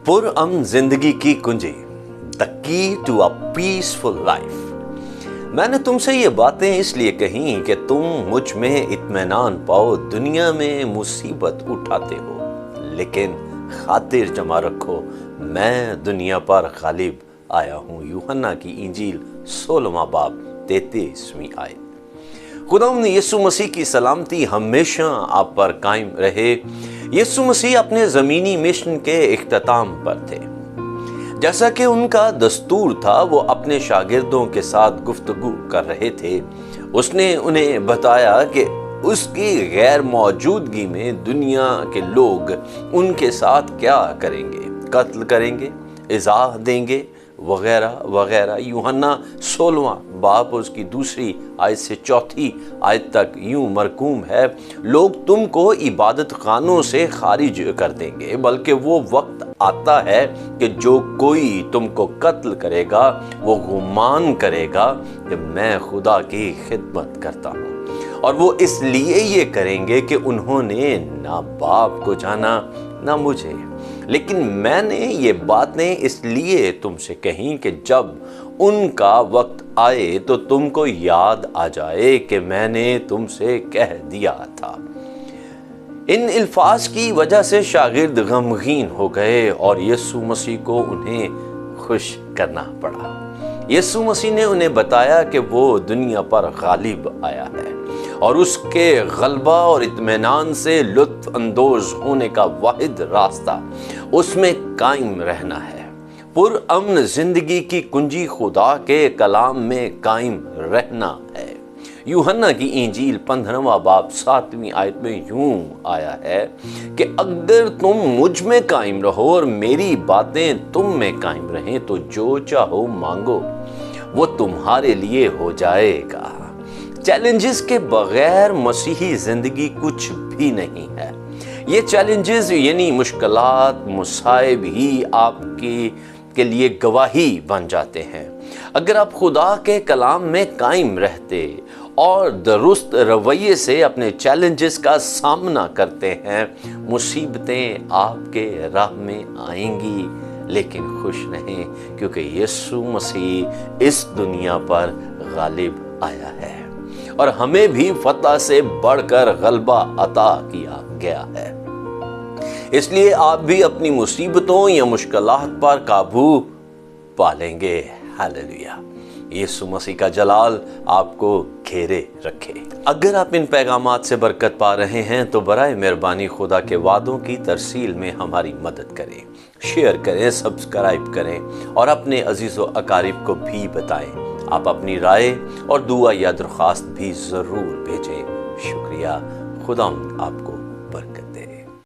पुरअमन जिंदगी की कुंजी, the key to a peaceful life. मैंने तुमसे ये बातें इसलिए कहीं कि तुम मुझ में इत्मीनान पाओ। दुनिया में मुसीबत उठाते हो, लेकिन खातिर जमा रखो, मैं दुनिया पर गालिब आया हूँ। यूहन्ना की इंजील 16वां बाब 33वीं आयत। खुदावंद यीशु मसीह की सलामती हमेशा आप पर कायम रहे। यीशु मसीह अपने ज़मीनी मिशन के इख्तिताम पर थे। जैसा कि उनका दस्तूर था, वो अपने शागिर्दों के साथ गुफ्तगू कर रहे थे। उसने उन्हें बताया कि उसकी गैर मौजूदगी में दुनिया के लोग उनके साथ क्या करेंगे, कत्ल करेंगे, इज़ा देंगे, वगैरह वगैरह। यूहन्ना 16वां बाब उसकी 2 आयत से 4 आयत तक यूं मरकूम है, लोग तुमको इबादत खानों से खारिज कर देंगे, बल्कि वो वक्त आता है कि जो कोई तुमको कत्ल करेगा वो गुमान करेगा कि मैं खुदा की खिदमत करता हूँ। और वो इसलिए ये करेंगे कि उन्होंने ना बाप को जाना ना मुझे। लेकिन मैंने ये बातें इसलिए तुमसे कहीं कि जब उनका वक्त आए तो तुमको याद आ जाए कि मैंने तुमसे कह दिया था। इन अल्फाज की वजह से शागिर्द गमगीन हो गए और यीशु मसीह को उन्हें खुश करना पड़ा। यीशु मसीह ने उन्हें बताया कि वो दुनिया पर गालिब आया है और उसके गलबा और इत्मीनान से लुत्फ अंदोज होने का वाहिद रास्ता उसमें कायम रहना है। पुरअमन जिंदगी की कुंजी खुदा के कलाम में कायम रहना है। यूहन्ना की इंजील 15वां बाब 7वीं आयत में यूं आया है कि अगर तुम मुझ में कायम रहो और मेरी बातें तुम में कायम रहें तो जो चाहो मांगो वो तुम्हारे लिए हो जाएगा। चैलेंजेस के बगैर मसीही जिंदगी कुछ भी नहीं है। ये चैलेंजेस यानी मुश्किलात, मुसाइब ही आपके लिए गवाही बन जाते हैं। अगर आप खुदा के कलाम में कायम रहते और दुरुस्त रवैये से अपने चैलेंजेस का सामना करते हैं, मुसीबतें आपके राह में आएंगी, लेकिन खुश रहें क्योंकि यीशु मसीह इस दुनिया पर गालिब आया है और हमें भी फतह से बढ़कर गलबा अता किया गया है। इसलिए आप भी अपनी मुसीबतों या मुश्किलात पर काबू पालेंगे। हालेलुया। यीशु मसीह का जलाल आपको घेरे रखे। अगर आप इन पैगामात से बरकत पा रहे हैं तो बराए मेहरबानी खुदा के वादों की तरसील में हमारी मदद करें, शेयर करें, सब्सक्राइब करें और अपने अजीज़ो अकारिब को भी बताएं। आप अपनी राय और दुआ या दरख्वास्त भी ज़रूर भेजें। शुक्रिया। खुदा आपको बरकत दे।